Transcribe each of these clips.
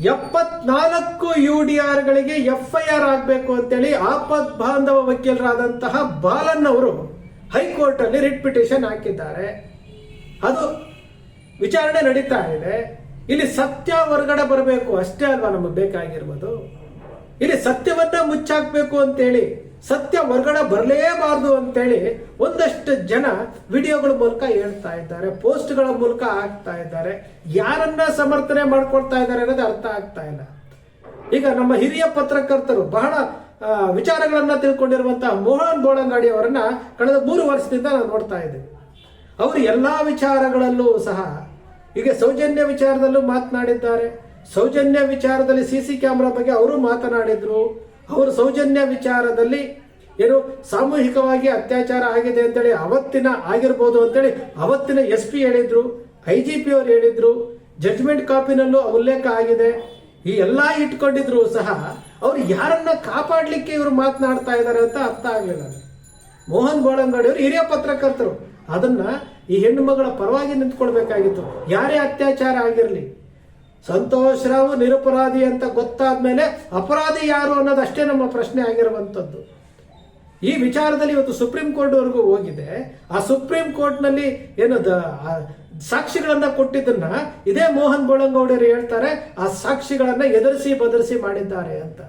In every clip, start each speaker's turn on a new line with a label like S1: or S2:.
S1: 74 UDRಗಳಿಗೆ FIR ಆಗಬೇಕು ಅಂತೇಳಿ ಆಪತ್ ಬಾಂಧವ ವಕೀಲರಾದಂತಹ ಬಾಲನ್ ಅವರು ಹೈಕೋರ್ಟ್ ಅಲ್ಲಿ ರಿಟ್ ಪಿಟಿಷನ್ ಹಾಕಿದ್ದಾರೆ. ಅದು ವಿಚಾರಣೆ ನಡೀತಾ ಇದೆ. ಇಲ್ಲಿ ಸತ್ಯ ಹೊರಗಡೆ ಬರಬೇಕು ಅಷ್ಟೇ ಅಲ್ವಾ ನಮಗೆ ಬೇಕಾಗಿರ್ಬೋದು. ಇಲ್ಲಿ ಸತ್ಯವನ್ನ ಮುಚ್ಚಾಕ್ಬೇಕು ಅಂತೇಳಿ, ಸತ್ಯ ಹೊರಗಡೆ ಬರಲೇಬಾರದು ಅಂತೇಳಿ ಒಂದಷ್ಟು ಜನ ವಿಡಿಯೋಗಳ ಮೂಲಕ ಹೇಳ್ತಾ ಇದ್ದಾರೆ, ಪೋಸ್ಟ್ಗಳ ಮೂಲಕ ಹಾಕ್ತಾ ಇದ್ದಾರೆ. ಯಾರನ್ನ ಸಮರ್ಥನೆ ಮಾಡ್ಕೊಳ್ತಾ ಇದ್ದಾರೆ ಅನ್ನೋದು ಅರ್ಥ ಆಗ್ತಾ ಇಲ್ಲ. ಈಗ ನಮ್ಮ ಹಿರಿಯ ಪತ್ರಕರ್ತರು ಬಹಳ ವಿಚಾರಗಳನ್ನ ತಿಳ್ಕೊಂಡಿರುವಂತಹ ಮೋಹನ್ ಬೋಳಂಗಾಡಿ ಅವರನ್ನ ಕಳೆದ 3 ವರ್ಷದಿಂದ ನಾವು ನೋಡ್ತಾ ಇದ್ದೇವೆ. ಅವರು ಎಲ್ಲಾ ವಿಚಾರಗಳಲ್ಲೂ ಸಹ ಈಗ ಸೌಜನ್ಯ ವಿಚಾರದಲ್ಲೂ ಮಾತನಾಡಿದ್ದಾರೆ. ಸೌಜನ್ಯ ವಿಚಾರದಲ್ಲಿ CC ಕ್ಯಾಮೆರಾ ಬಗ್ಗೆ ಅವರು ಮಾತನಾಡಿದ್ರು. ಅವರು ಸೌಜನ್ಯ ವಿಚಾರದಲ್ಲಿ ಏನು ಸಾಮೂಹಿಕವಾಗಿ ಅತ್ಯಾಚಾರ ಆಗಿದೆ ಅಂತೇಳಿ ಅವತ್ತಿನ ಆಗಿರ್ಬೋದು ಅಂತೇಳಿ ಅವತ್ತಿನ SP ಹೇಳಿದ್ರು, IGP ಅವರು ಹೇಳಿದ್ರು, ಜಡ್ಜ್ಮೆಂಟ್ ಕಾಪಿನಲ್ಲೂ ಉಲ್ಲೇಖ ಆಗಿದೆ. ಈ ಎಲ್ಲಾ ಇಟ್ಕೊಂಡಿದ್ರು ಸಹ ಅವ್ರು ಯಾರನ್ನ ಕಾಪಾಡ್ಲಿಕ್ಕೆ ಇವರು ಮಾತನಾಡ್ತಾ ಇದ್ದಾರೆ ಅಂತ ಅರ್ಥ ಆಗಲಿಲ್ಲ. ಮೋಹನ್ ಬೋಳಂಗಾಡಿ ಅವರು ಹಿರಿಯ ಪತ್ರಕರ್ತರು, ಅದನ್ನ ಈ ಹೆಣ್ಣು ಮಗಳ ಪರವಾಗಿ ನಿಂತ್ಕೊಳ್ಬೇಕಾಗಿತ್ತು. ಯಾರೇ ಅತ್ಯಾಚಾರ ಆಗಿರಲಿ, ಸಂತೋಷ್ ರಾವ್ ನಿರಪರಾಧಿ ಅಂತ ಗೊತ್ತಾದ್ಮೇಲೆ ಅಪರಾಧಿ ಯಾರು ಅನ್ನೋದಷ್ಟೇ ನಮ್ಮ ಪ್ರಶ್ನೆ ಆಗಿರುವಂತದ್ದು. ಈ ವಿಚಾರದಲ್ಲಿ ಇವತ್ತು ಸುಪ್ರೀಂ ಕೋರ್ಟ್ ವರೆಗೂ ಹೋಗಿದೆ. ಆ ಸುಪ್ರೀಂ ಕೋರ್ಟ್ ನಲ್ಲಿ ಏನು ಸಾಕ್ಷಿಗಳನ್ನ ಕೊಟ್ಟಿದ್ದನ್ನ ಇದೇ ಮೋಹನ್ ಬೋಳಂಗೌಡರು ಹೇಳ್ತಾರೆ, ಆ ಸಾಕ್ಷಿಗಳನ್ನ ಎದುರಿಸಿ ಬದರಿಸಿ ಮಾಡಿದ್ದಾರೆ ಅಂತ.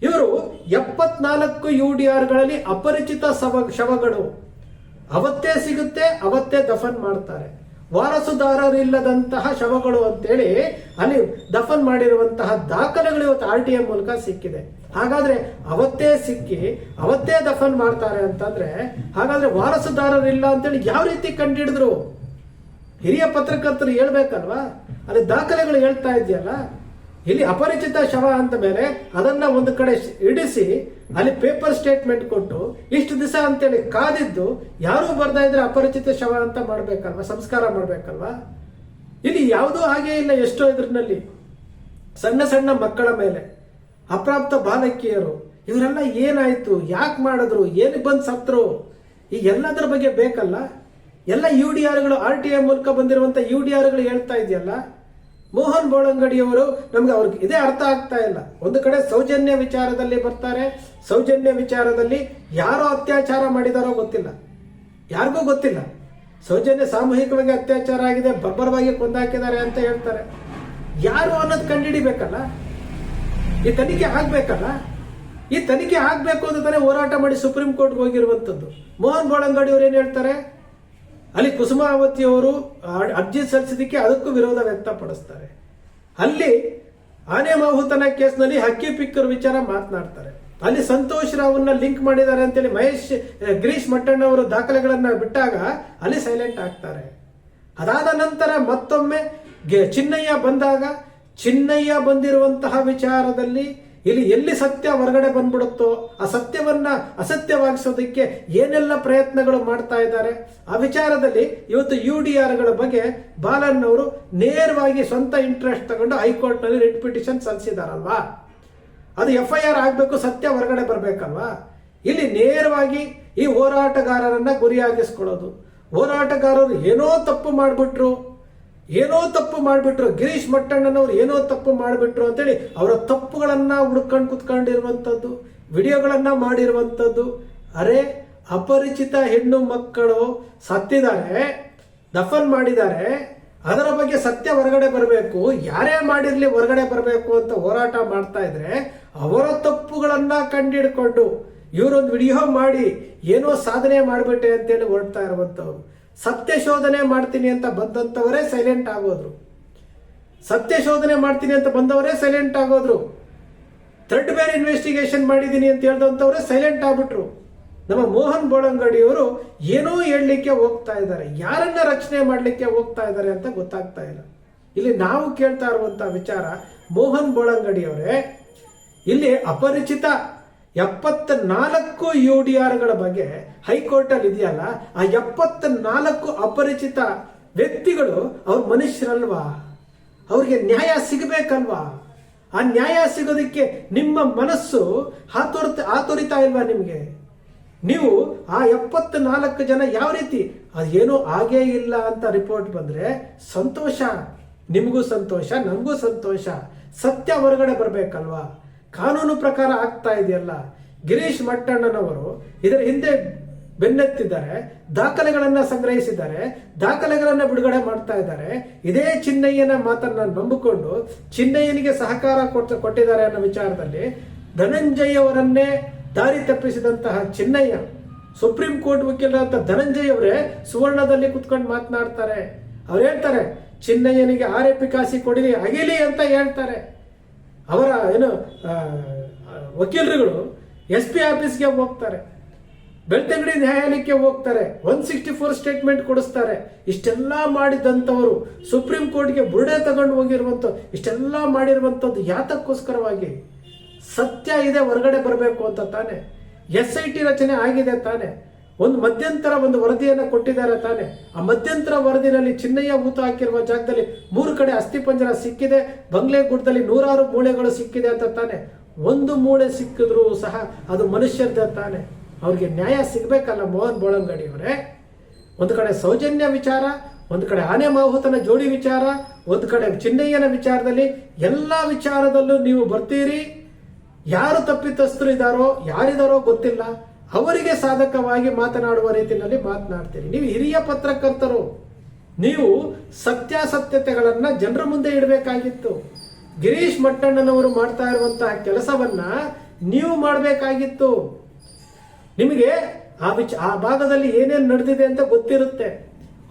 S1: ಇವರು 74 UDRಗಳಲ್ಲಿ ಅಪರಿಚಿತ ಶವಗಳು ಅವತ್ತೇ ಸಿಗುತ್ತೆ, ಅವತ್ತೇ ದಫನ್ ಮಾಡ್ತಾರೆ. ವಾರಸುದಾರರಿಲ್ಲದಂತಹ ಶವಗಳು ಅಂತೇಳಿ ಅಲ್ಲಿ ದಫನ್ ಮಾಡಿರುವಂತಹ ದಾಖಲೆಗಳು ಇವತ್ತು RTI ಮೂಲಕ ಸಿಕ್ಕಿದೆ. ಹಾಗಾದ್ರೆ ಅವತ್ತೇ ಸಿಕ್ಕಿ ಅವತ್ತೇ ದಫನ್ ಮಾಡ್ತಾರೆ ಅಂತಂದ್ರೆ, ಹಾಗಾದ್ರೆ ವಾರಸುದಾರರಿಲ್ಲ ಅಂತೇಳಿ ಯಾವ ರೀತಿ ಕಂಡಿಡಿದ್ರು? ಹಿರಿಯ ಪತ್ರಕರ್ತರು ಹೇಳ್ಬೇಕಲ್ವಾ? ಅಲ್ಲಿ ದಾಖಲೆಗಳು ಹೇಳ್ತಾ ಇದೆಯಲ್ಲ. ಇಲ್ಲಿ ಅಪರಿಚಿತ ಶವ ಅಂತ ಮೇಲೆ ಅದನ್ನ ಒಂದು ಕಡೆ ಇಡಿಸಿ ಅಲ್ಲಿ ಪೇಪರ್ ಸ್ಟೇಟ್ಮೆಂಟ್ ಕೊಟ್ಟು ಇಷ್ಟು ದಿವಸ ಅಂತೇಳಿ ಕಾದಿದ್ದು ಯಾರು ಬರ್ತಾ ಇದ್ರೆ ಅಪರಿಚಿತ ಶವ ಅಂತ ಮಾಡ್ಬೇಕಲ್ವಾ, ಸಂಸ್ಕಾರ ಮಾಡ್ಬೇಕಲ್ವಾ? ಇಲ್ಲಿ ಯಾವುದೂ ಹಾಗೆ ಇಲ್ಲ. ಎಷ್ಟೋ ಇದ್ರಲ್ಲಿ ಸಣ್ಣ ಸಣ್ಣ ಮಕ್ಕಳ ಮೇಲೆ ಅಪ್ರಾಪ್ತ ಬಾಲಕಿಯರು, ಇವರೆಲ್ಲ ಏನಾಯ್ತು, ಯಾಕೆ ಮಾಡಿದ್ರು, ಏನಕ್ಕೆ ಬಂದು ಸತ್ರು, ಈ ಎಲ್ಲದರ ಬಗ್ಗೆ ಬೇಕಲ್ಲ. ಎಲ್ಲ UDRಗಳು RTI ಮೂಲಕ ಬಂದಿರುವಂತ UDRಗಳು ಹೇಳ್ತಾ ಇದೆಯಲ್ಲ. ಮೋಹನ್ ಬೋಳಂಗಡಿಯವರು ನಮ್ಗೆ ಅವ್ರಿಗೆ ಇದೇ ಅರ್ಥ ಆಗ್ತಾ ಇಲ್ಲ. ಒಂದು ಕಡೆ ಸೌಜನ್ಯ ವಿಚಾರದಲ್ಲಿ ಬರ್ತಾರೆ, ಸೌಜನ್ಯ ವಿಚಾರದಲ್ಲಿ ಯಾರೋ ಅತ್ಯಾಚಾರ ಮಾಡಿದಾರೋ ಗೊತ್ತಿಲ್ಲ, ಯಾರಿಗೂ ಗೊತ್ತಿಲ್ಲ. ಸೌಜನ್ಯ ಸಾಮೂಹಿಕವಾಗಿ ಅತ್ಯಾಚಾರ ಆಗಿದೆ, ಬರ್ಬರವಾಗಿ ಕೊಂದಾಕಿದ್ದಾರೆ ಅಂತ ಹೇಳ್ತಾರೆ. ಯಾರು ಅನ್ನೋದು ಕಂಡುಹಿಡಿಬೇಕಲ್ಲ, ಈ ತನಿಖೆ ಆಗ್ಬೇಕಲ್ಲ. ಈ ತನಿಖೆ ಆಗ್ಬೇಕು ಅಂತ ತಾನೇ ಹೋರಾಟ ಮಾಡಿ ಸುಪ್ರೀಂ ಕೋರ್ಟ್ಗೆ ಹೋಗಿರುವಂತದ್ದು. ಮೋಹನ್ ಬೋಳಂಗಾಡಿ ಅವರು ಏನ್ ಹೇಳ್ತಾರೆ, ಅಲ್ಲಿ ಕುಸುಮಾವತಿ ಅವರು ಅರ್ಜಿ ಸಲ್ಲಿಸಿದಕ್ಕೆ ಅದಕ್ಕೂ ವಿರೋಧ ವ್ಯಕ್ತಪಡಿಸ್ತಾರೆ. ಅಲ್ಲಿ ಆನೆ ಮಾಹುತನ ಕೇಸ್ನಲ್ಲಿ ಹಕ್ಕಿ ಪಿಕ್ಕರ್ ವಿಚಾರ ಮಾತನಾಡ್ತಾರೆ. ಅಲ್ಲಿ ಸಂತೋಷ್ ರಾವ್ನ ಲಿಂಕ್ ಮಾಡಿದ್ದಾರೆ ಅಂತೇಳಿ ಗಿರೀಶ್ ಮಟ್ಟಣ್ಣ ಅವರು ದಾಖಲೆಗಳನ್ನ ಬಿಟ್ಟಾಗ ಅಲ್ಲಿ ಸೈಲೆಂಟ್ ಆಗ್ತಾರೆ. ಅದಾದ ನಂತರ ಮತ್ತೊಮ್ಮೆ ಚಿನ್ನಯ್ಯ ಬಂದಾಗ, ಚಿನ್ನಯ್ಯ ಬಂದಿರುವಂತಹ ವಿಚಾರದಲ್ಲಿ ಇಲ್ಲಿ ಎಲ್ಲಿ ಸತ್ಯ ಹೊರಗಡೆ ಬಂದ್ಬಿಡುತ್ತೋ ಆ ಸತ್ಯವನ್ನ ಅಸತ್ಯವಾಗಿಸೋದಕ್ಕೆ ಏನೆಲ್ಲ ಪ್ರಯತ್ನಗಳು ಮಾಡ್ತಾ ಇದ್ದಾರೆ. ಆ ವಿಚಾರದಲ್ಲಿ ಇವತ್ತು UDRಗಳ ಬಗ್ಗೆ ಬಾಲನ್ ಅವರು ನೇರವಾಗಿ ಸ್ವಂತ ಇಂಟ್ರೆಸ್ಟ್ ತಗೊಂಡು ಹೈಕೋರ್ಟ್ ನಲ್ಲಿ ರಿಟ್ ಪಿಟಿಷನ್ ಸಲ್ಲಿಸಿದಾರಲ್ವಾ. ಅದು FIR ಆಗ್ಬೇಕು, ಸತ್ಯ ಹೊರಗಡೆ ಬರ್ಬೇಕಲ್ವಾ. ಇಲ್ಲಿ ನೇರವಾಗಿ ಈ ಹೋರಾಟಗಾರರನ್ನ ಗುರಿಯಾಗಿಸ್ಕೊಳ್ಳೋದು. ಹೋರಾಟಗಾರರು ಏನೋ ತಪ್ಪು ಮಾಡಿಬಿಟ್ರು, ಗಿರೀಶ್ ಮಟ್ಟಣ್ಣನವರು ಏನೋ ತಪ್ಪು ಮಾಡಿಬಿಟ್ರು ಅಂತೇಳಿ ಅವರ ತಪ್ಪುಗಳನ್ನ ಹುಡ್ಕೊಂಡು ಕುತ್ಕೊಂಡಿರುವಂತದ್ದು, ವಿಡಿಯೋಗಳನ್ನ ಮಾಡಿರುವಂತದ್ದು. ಅರೆ, ಅಪರಿಚಿತ ಹೆಣ್ಣು ಮಕ್ಕಳು ಸತ್ತಿದ್ದಾರೆ, ದಫನ್ ಮಾಡಿದ್ದಾರೆ, ಅದರ ಬಗ್ಗೆ ಸತ್ಯ ಹೊರಗಡೆ ಬರಬೇಕು, ಯಾರೇ ಮಾಡಿರ್ಲಿ ಹೊರಗಡೆ ಬರಬೇಕು ಅಂತ ಹೋರಾಟ ಮಾಡ್ತಾ ಇದ್ರೆ ಅವರ ತಪ್ಪುಗಳನ್ನ ಕಂಡಿಡ್ಕೊಂಡು ಇವರೊಂದು ವಿಡಿಯೋ ಮಾಡಿ ಏನೋ ಸಾಧನೆ ಮಾಡಿಬಿಟ್ಟೆ ಅಂತೇಳಿ ಹೊರಡ್ತಾ ಇರುವಂತವ್ರು. ಸತ್ಯ ಶೋಧನೆ ಮಾಡ್ತೀನಿ ಅಂತ ಬಂದಂತವರೇ ಸೈಲೆಂಟ್ ಆಗೋದ್ರು. ಸತ್ಯ ಶೋಧನೆ ಮಾಡ್ತೀನಿ ಅಂತ ಬಂದವರೇ ಸೈಲೆಂಟ್ ಆಗೋದ್ರು. ಥರ್ಡ್ ಬೇರೆ ಇನ್ವೆಸ್ಟಿಗೇಷನ್ ಮಾಡಿದೀನಿ ಅಂತ ಹೇಳ್ದಂತವರೇ ಸೈಲೆಂಟ್ ಆಗ್ಬಿಟ್ರು. ನಮ್ಮ ಮೋಹನ್ ಬೋಳಂಗಡಿಯವರು ಏನೋ ಹೇಳಲಿಕ್ಕೆ ಹೋಗ್ತಾ ಇದ್ದಾರೆ, ಯಾರನ್ನ ರಕ್ಷಣೆ ಮಾಡಲಿಕ್ಕೆ ಹೋಗ್ತಾ ಇದ್ದಾರೆ ಅಂತ ಗೊತ್ತಾಗ್ತಾ ಇಲ್ಲ. ಇಲ್ಲಿ ನಾವು ಕೇಳ್ತಾ ಇರುವಂತಹ ವಿಚಾರ, ಮೋಹನ್ ಬೋಳಂಗಡಿಯವರೇ, ಇಲ್ಲಿ ಅಪರಿಚಿತ 74 UDRಗಳ ಬಗ್ಗೆ ಹೈಕೋರ್ಟ್ ಅಲ್ಲಿ ಇದೆಯಲ್ಲ, ಆ 74 ಅಪರಿಚಿತ ವ್ಯಕ್ತಿಗಳು ಅವ್ರ ಮನುಷ್ಯರಲ್ವಾ? ಅವ್ರಿಗೆ ನ್ಯಾಯ ಸಿಗಬೇಕಲ್ವಾ? ಆ ನ್ಯಾಯ ಸಿಗೋದಕ್ಕೆ ನಿಮ್ಮ ಮನಸ್ಸು ಆತುರಿತಾ ಇಲ್ವಾ ನಿಮ್ಗೆ? ನೀವು ಆ 74 ಜನ ಯಾವ ರೀತಿ ಅದೇನೋ ಆಗೇ ಇಲ್ಲ ಅಂತ ರಿಪೋರ್ಟ್ ಬಂದ್ರೆ ಸಂತೋಷ. ನಿಮಗೂ ಸಂತೋಷ, ನಮಗೂ ಸಂತೋಷ. ಸತ್ಯ ಹೊರಗಡೆ ಬರಬೇಕಲ್ವಾ? ಕಾನೂನು ಪ್ರಕಾರ ಆಗ್ತಾ ಇದೆಯಲ್ಲ. ಗಿರೀಶ್ ಮಟ್ಟಣ್ಣನವರು ಇದರ ಹಿಂದೆ ಬೆನ್ನತ್ತಿದ್ದಾರೆ, ದಾಖಲೆಗಳನ್ನ ಸಂಗ್ರಹಿಸಿದ್ದಾರೆ, ದಾಖಲೆಗಳನ್ನ ಬಿಡುಗಡೆ ಮಾಡ್ತಾ ಇದ್ದಾರೆ. ಇದೇ ಚಿನ್ನಯ್ಯನ ಮಾತನ್ನ ನಂಬಿಕೊಂಡು ಚಿನ್ನಯ್ಯನಿಗೆ ಸಹಕಾರ ಕೊಟ್ಟಿದ್ದಾರೆ ಅನ್ನೋ ವಿಚಾರದಲ್ಲಿ ಧನಂಜಯ್ ಅವರನ್ನೇ ದಾರಿ ತಪ್ಪಿಸಿದಂತಹ ಚಿನ್ನಯ್ಯ, ಸುಪ್ರೀಂ ಕೋರ್ಟ್ ವಕೀಲರಾದ ಧನಂಜಯ್ ಅವರೇ ಸುವರ್ಣದಲ್ಲಿ ಕುತ್ಕೊಂಡು ಮಾತನಾಡ್ತಾರೆ. ಅವ್ರು ಹೇಳ್ತಾರೆ, ಚಿನ್ನಯ್ಯನಿಗೆ ಆರೋಪಿ ಕಾಸಿ ಕೊಡಿರಿ, ಅಗಿಲಿ ಅಂತ ಹೇಳ್ತಾರೆ. ಅವರ ವಕೀಲರುಗಳು SP ಆಫೀಸ್ಗೆ ಹೋಗ್ತಾರೆ, ಬೆಳ್ತಂಗಡಿ ನ್ಯಾಯಾಲಯಕ್ಕೆ ಹೋಗ್ತಾರೆ, 164 ಸ್ಟೇಟ್ಮೆಂಟ್ ಕೊಡಿಸ್ತಾರೆ. ಇಷ್ಟೆಲ್ಲ ಮಾಡಿದಂಥವರು ಸುಪ್ರೀಂ ಕೋರ್ಟ್ಗೆ ಬುರುಡೆ ತಗೊಂಡು ಹೋಗಿರುವಂಥ, ಇಷ್ಟೆಲ್ಲ ಮಾಡಿರುವಂಥದ್ದು ಯಾತಕ್ಕೋಸ್ಕರವಾಗಿ? ಸತ್ಯ ಇದೆ, ಹೊರಗಡೆ ಬರಬೇಕು ಅಂತ ತಾನೆ. SIT ರಚನೆ ಆಗಿದೆ ತಾನೆ. ಒಂದು ಮಧ್ಯಂತರ ವರದಿಯನ್ನು ಕೊಟ್ಟಿದ್ದಾರೆ ತಾನೆ. ಆ ಮಧ್ಯಂತರ ವರದಿನಲ್ಲಿ ಚಿನ್ನಯ್ಯ ಊತ ಹಾಕಿರುವ ಜಾಗದಲ್ಲಿ 3 ಕಡೆ ಅಸ್ಥಿಪಂಜರ ಸಿಕ್ಕಿದೆ, ಬಂಗ್ಲೆಗುಡ್ಡದಲ್ಲಿ 100 ಮೂಳೆಗಳು ಸಿಕ್ಕಿದೆ ಅಂತ ತಾನೆ. ಒಂದು ಮೂಳೆ ಸಿಕ್ಕಿದ್ರು ಸಹ ಅದು ಮನುಷ್ಯರ್ದೇ ತಾನೆ. ಅವ್ರಿಗೆ ನ್ಯಾಯ ಸಿಗ್ಬೇಕಲ್ಲ ಮೋಹನ್ ಬೋಳಂಗಡಿ ಅವರೇ. ಒಂದು ಕಡೆ ಸೌಜನ್ಯ ವಿಚಾರ, ಒಂದು ಕಡೆ ಆನೆ ಮಾಹುತನ ಜೋಡಿ ವಿಚಾರ, ಒಂದು ಕಡೆ ಚಿನ್ನಯ್ಯನ ವಿಚಾರದಲ್ಲಿ, ಎಲ್ಲ ವಿಚಾರದಲ್ಲೂ ನೀವು ಬರ್ತೀರಿ. ಯಾರು ತಪ್ಪಿತಸ್ಥರು ಇದ್ದಾರೋ ಯಾರಿದಾರೋ ಗೊತ್ತಿಲ್ಲ, ಅವರಿಗೆ ಸಾಧಕವಾಗಿ ಮಾತನಾಡುವ ರೀತಿಯಲ್ಲಿ ಮಾತನಾಡ್ತೀರಿ. ನೀವು ಹಿರಿಯ ಪತ್ರಕರ್ತರು, ನೀವು ಸತ್ಯಾಸತ್ಯತೆಗಳನ್ನ ಜನರ ಮುಂದೆ ಇಡಬೇಕಾಗಿತ್ತು. ಗಿರೀಶ್ ಮಟ್ಟಣ್ಣನವರು ಮಾಡ್ತಾ ಇರುವಂತಹ ಕೆಲಸವನ್ನ ನೀವು ಮಾಡಬೇಕಾಗಿತ್ತು. ನಿಮಗೆ ಆ ಭಾಗದಲ್ಲಿ ಏನೇನು ನಡೆದಿದೆ ಅಂತ ಗೊತ್ತಿರುತ್ತೆ.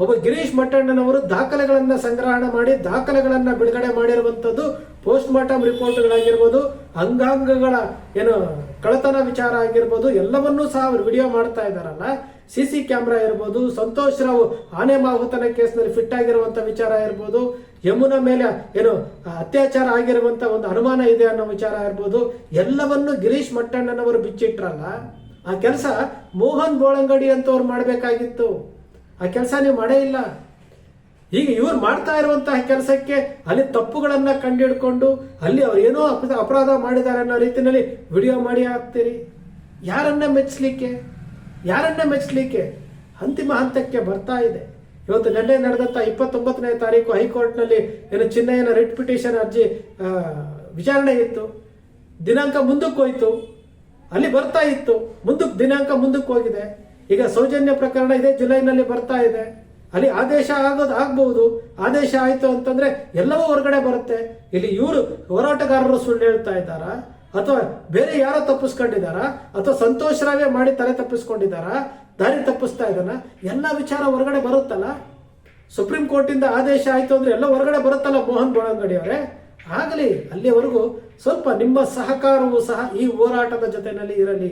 S1: ಒಬ್ಬ ಗಿರೀಶ್ ಮಟ್ಟಣ್ಣನವರು ದಾಖಲೆಗಳನ್ನ ಸಂಗ್ರಹಣೆ ಮಾಡಿ ದಾಖಲೆಗಳನ್ನ ಬಿಡುಗಡೆ ಮಾಡಿರುವಂತದ್ದು, ಪೋಸ್ಟ್ ಮಾರ್ಟಮ್ ರಿಪೋರ್ಟ್ಗಳಾಗಿರ್ಬೋದು, ಅಂಗಾಂಗಗಳ ಕಳತನ ವಿಚಾರ ಆಗಿರ್ಬೋದು, ಎಲ್ಲವನ್ನೂ ಸಹ ಅವರು ವಿಡಿಯೋ ಮಾಡ್ತಾ ಇದ್ದಾರಲ್ಲ. CC ಕ್ಯಾಮ್ರಾ ಇರ್ಬೋದು, ಸಂತೋಷ್ ರಾವ್ ಆನೆ ಮಾಹುತನ ಕೇಸ್ನಲ್ಲಿ ಫಿಟ್ ಆಗಿರುವಂತ ವಿಚಾರ ಇರ್ಬೋದು, ಯಮುನಾ ಮೇಲೆ ಅತ್ಯಾಚಾರ ಆಗಿರುವಂತ ಒಂದು ಅನುಮಾನ ಇದೆ ಅನ್ನೋ ವಿಚಾರ ಇರ್ಬೋದು, ಎಲ್ಲವನ್ನು ಗಿರೀಶ್ ಮಟ್ಟಣ್ಣನವರು ಬಿಚ್ಚಿಟ್ರಲ್ಲ. ಆ ಕೆಲಸ ಮೋಹನ್ ಬೋಳಂಗಡಿ ಅಂತವ್ರು ಮಾಡಬೇಕಾಗಿತ್ತು. ಆ ಕೆಲಸ ನೀವು ಮಾಡೇ ಇಲ್ಲ. ಈಗ ಇವ್ರು ಮಾಡ್ತಾ ಇರುವಂತಹ ಕೆಲಸಕ್ಕೆ ಅಲ್ಲಿ ತಪ್ಪುಗಳನ್ನ ಕಂಡುಹಿಡ್ಕೊಂಡು ಅಲ್ಲಿ ಅವ್ರು ಏನೋ ಅಪರಾಧ ಮಾಡಿದ್ದಾರೆ ಅನ್ನೋ ರೀತಿಯಲ್ಲಿ ವಿಡಿಯೋ ಮಾಡಿ ಹಾಕ್ತೀರಿ. ಯಾರನ್ನ ಮೆಚ್ಚಲಿಕ್ಕೆ ಅಂತಿಮ ಹಂತಕ್ಕೆ ಬರ್ತಾ ಇದೆ. ಇವತ್ತು ನೆನ್ನೆ ನಡೆದಂತ 29ನೇ ತಾರೀಕು ಹೈಕೋರ್ಟ್ನಲ್ಲಿ ಚಿನ್ನಯ್ಯನ ರಿಟ್ ಪಿಟಿಷನ್ ಅರ್ಜಿ ವಿಚಾರಣೆ ಇತ್ತು. ದಿನಾಂಕ ಮುಂದಕ್ಕೆ ಹೋಯ್ತು, ಅಲ್ಲಿ ಬರ್ತಾ ಇತ್ತು, ದಿನಾಂಕ ಮುಂದಕ್ಕೆ ಹೋಗಿದೆ. ಈಗ ಸೌಜನ್ಯ ಪ್ರಕರಣ ಇದೇ ಜುಲೈನಲ್ಲಿ ಬರ್ತಾ ಇದೆ. ಅಲ್ಲಿ ಆದೇಶ ಆಗ್ಬಹುದು. ಆದೇಶ ಆಯ್ತು ಅಂತಂದ್ರೆ ಎಲ್ಲವೂ ಹೊರಗಡೆ ಬರುತ್ತೆ. ಇಲ್ಲಿ ಇವರು ಹೋರಾಟಗಾರರು ಸುಳ್ಳು ಹೇಳ್ತಾ ಇದ್ದಾರಾ, ಅಥವಾ ಬೇರೆ ಯಾರೋ ತಪ್ಪಿಸ್ಕೊಂಡಿದ್ದಾರಾ, ಅಥವಾ ಸಂತೋಷ್ ರಾವೇ ಮಾಡಿ ತಲೆ ತಪ್ಪಿಸ್ಕೊಂಡಿದ್ದಾರಾ, ದಾರಿ ತಪ್ಪಿಸ್ತಾ ಇದ್ದಾನ? ಎಲ್ಲ ವಿಚಾರ ಹೊರಗಡೆ ಬರುತ್ತಲ್ಲ. ಸುಪ್ರೀಂ ಕೋರ್ಟ್ ಇಂದ ಆದೇಶ ಆಯ್ತು ಅಂದ್ರೆ ಎಲ್ಲ ಹೊರಗಡೆ ಬರುತ್ತಲ್ಲ ಮೋಹನ್ ಬೋಳಂಗಡಿ ಅವರೇ. ಆಗಲಿ, ಅಲ್ಲಿವರೆಗೂ ಸ್ವಲ್ಪ ನಿಮ್ಮ ಸಹಕಾರವೂ ಸಹ ಈ ಹೋರಾಟದ ಜೊತೆಯಲ್ಲಿ ಇರಲಿ.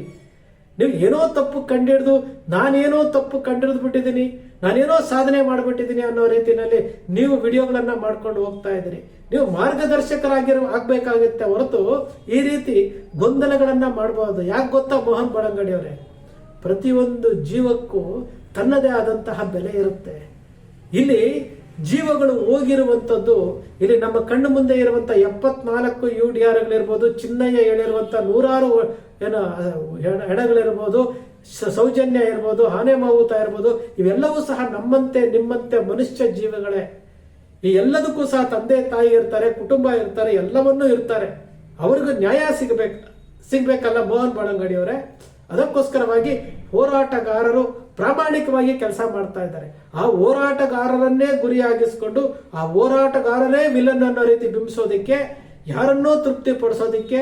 S1: ನೀವು ಏನೋ ತಪ್ಪು ಕಂಡಿಡಿದು, ನಾನೇನೋ ತಪ್ಪು ಕಂಡಿಡಿದು ಬಿಟ್ಟಿದ್ದೀನಿ, ನಾನೇನೋ ಸಾಧನೆ ಮಾಡಿಬಿಟ್ಟಿದ್ದೀನಿ ಅನ್ನೋ ರೀತಿಯಲ್ಲಿ ನೀವು ವಿಡಿಯೋಗಳನ್ನ ಮಾಡ್ಕೊಂಡು ಹೋಗ್ತಾ ಇದ್ದೀರಿ. ನೀವು ಆಗ್ಬೇಕಾಗುತ್ತೆ ಹೊರತು ಈ ರೀತಿ ಗೊಂದಲಗಳನ್ನ ಮಾಡಬಹುದು. ಯಾಕೆ ಗೊತ್ತಾ ಮೋಹನ್ ಬೋಳಂಗಡಿ ಅವರೇ, ಪ್ರತಿಯೊಂದು ಜೀವಕ್ಕೂ ತನ್ನದೇ ಆದಂತಹ ಬೆಲೆ ಇರುತ್ತೆ. ಇಲ್ಲಿ ಜೀವಗಳು ಹೋಗಿರುವಂಥದ್ದು, ಇಲ್ಲಿ ನಮ್ಮ ಕಣ್ಣು ಮುಂದೆ ಇರುವಂಥ 74 UDRಗಳಿರ್ಬೋದು, ಚಿನ್ನಯ್ಯ ಹೇಳಿರುವಂಥ 100 ಹೆಣಗಳಿರ್ಬೋದು, ಸೌಜನ್ಯ ಇರ್ಬೋದು, ಆನೆ ಮಾವುತ ಇರ್ಬೋದು, ಇವೆಲ್ಲವೂ ಸಹ ನಮ್ಮಂತೆ ನಿಮ್ಮಂತೆ ಮನುಷ್ಯ ಜೀವಗಳೇ. ಈ ಎಲ್ಲದಕ್ಕೂ ಸಹ ತಂದೆ ತಾಯಿ ಇರ್ತಾರೆ, ಕುಟುಂಬ ಇರ್ತಾರೆ, ಎಲ್ಲವನ್ನೂ ಇರ್ತಾರೆ. ಅವ್ರಿಗೂ ನ್ಯಾಯ ಸಿಗ್ಬೇಕಲ್ಲ ಮೋಹನ್ ಬೋಳಂಗಡಿ ಅವರೇ. ಅದಕ್ಕೋಸ್ಕರವಾಗಿ ಹೋರಾಟಗಾರರು ಪ್ರಾಮಾಣಿಕವಾಗಿ ಕೆಲಸ ಮಾಡ್ತಾ ಇದ್ದಾರೆ. ಆ ಹೋರಾಟಗಾರರನ್ನೇ ಗುರಿಯಾಗಿಸ್ಕೊಂಡು ಆ ಹೋರಾಟಗಾರರೇ ವಿಲನ್ ಅನ್ನೋ ರೀತಿ ಬಿಂಬಿಸೋದಿಕ್ಕೆ, ಯಾರನ್ನೋ ತೃಪ್ತಿ ಪಡಿಸೋದಿಕ್ಕೆ,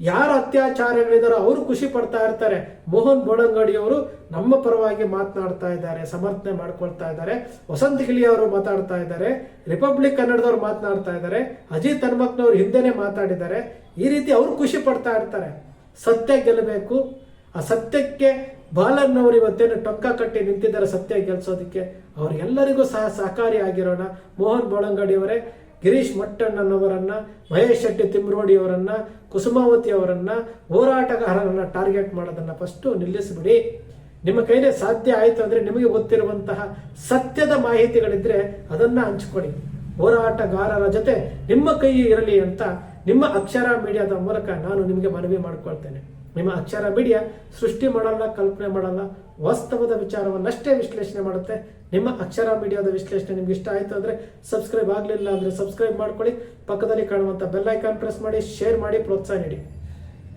S1: ಯಾರು ಅತ್ಯಾಚಾರಗಳಿದಾರೋ ಅವರು ಖುಷಿ ಪಡ್ತಾ ಇರ್ತಾರೆ. ಮೋಹನ್ ಬೋಳಂಗಡಿ ಅವರು ನಮ್ಮ ಪರವಾಗಿ ಮಾತನಾಡ್ತಾ ಇದ್ದಾರೆ, ಸಮರ್ಥನೆ ಮಾಡ್ಕೊಳ್ತಾ ಇದ್ದಾರೆ. ವಸಂತ್ ಗಿಳಿ ಅವರು ಮಾತಾಡ್ತಾ ಇದ್ದಾರೆ, ರಿಪಬ್ಲಿಕ್ ಕನ್ನಡದವ್ರು ಮಾತನಾಡ್ತಾ ಇದ್ದಾರೆ, ಅಜಿತ್ ಹನುಮಕ್ನವ್ರು ಹಿಂದೆನೆ ಮಾತಾಡಿದ್ದಾರೆ. ಈ ರೀತಿ ಅವರು ಖುಷಿ ಪಡ್ತಾ ಇರ್ತಾರೆ. ಸತ್ಯ ಗೆಲ್ಲಬೇಕು. ಆ ಸತ್ಯಕ್ಕೆ ಬಾಲನ್ನವರು ಇವತ್ತೇನು ಟೊಕ್ಕ ಕಟ್ಟಿ ನಿಂತಿದ್ದಾರೆ ಸತ್ಯ ಗೆಲ್ಸೋದಕ್ಕೆ. ಅವ್ರಿಗೆಲ್ಲರಿಗೂ ಸಹ ಸಹಕಾರಿಯಾಗಿರೋಣ. ಮೋಹನ್ ಬೋಳಂಗಡಿ ಅವರೇ, ಗಿರೀಶ್ ಮಟ್ಟಣ್ಣನವರನ್ನ, ಮಹೇಶ್ ಶೆಟ್ಟಿ ತಿಮ್ರೋಡಿ ಅವರನ್ನ, ಕುಸುಮಾವತಿ ಅವರನ್ನ, ಹೋರಾಟಗಾರರನ್ನ ಟಾರ್ಗೆಟ್ ಮಾಡೋದನ್ನ ಫಸ್ಟ್ ನಿಲ್ಲಿಸಿಬಿಡಿ. ನಿಮ್ಮ ಕೈಲೇ ಸಾಧ್ಯ ಆಯಿತು ಅಂದ್ರೆ ನಿಮಗೆ ಗೊತ್ತಿರುವಂತಹ ಸತ್ಯದ ಮಾಹಿತಿಗಳಿದ್ರೆ ಅದನ್ನ ಹಂಚಿಕೊಡಿ. ಹೋರಾಟಗಾರರ ಜೊತೆ ನಿಮ್ಮ ಕೈ ಇರಲಿ ಅಂತ ನಿಮ್ಮ ಅಕ್ಷರ ಮೀಡಿಯಾದ ಮೂಲಕ ನಾನು ನಿಮಗೆ ಮನವಿ ಮಾಡಿಕೊಳ್ತೇನೆ. ನಿಮ್ಮ ಅಕ್ಷರ ಮೀಡಿಯಾ ಸೃಷ್ಟಿ ಮಾಡಲ್ಲ, ಕಲ್ಪನೆ ಮಾಡಲ್ಲ, ವಾಸ್ತವದ ವಿಚಾರವನ್ನಷ್ಟೇ ವಿಶ್ಲೇಷಣೆ ಮಾಡುತ್ತೆ. ನಿಮ್ಮ ಅಕ್ಷರ ಮೀಡಿಯಾದ ವಿಶ್ಲೇಷಣೆ ನಿಮ್ಗೆ ಇಷ್ಟ ಆಯಿತು ಅಂದರೆ ಸಬ್ಸ್ಕ್ರೈಬ್ ಆಗಲಿಲ್ಲ ಅಂದರೆ ಸಬ್ಸ್ಕ್ರೈಬ್ ಮಾಡ್ಕೊಳ್ಳಿ. ಪಕ್ಕದಲ್ಲಿ ಕಾಣುವಂಥ ಬೆಲ್ ಐಕಾನ್ ಪ್ರೆಸ್ ಮಾಡಿ, ಶೇರ್ ಮಾಡಿ, ಪ್ರೋತ್ಸಾಹ ನೀಡಿ.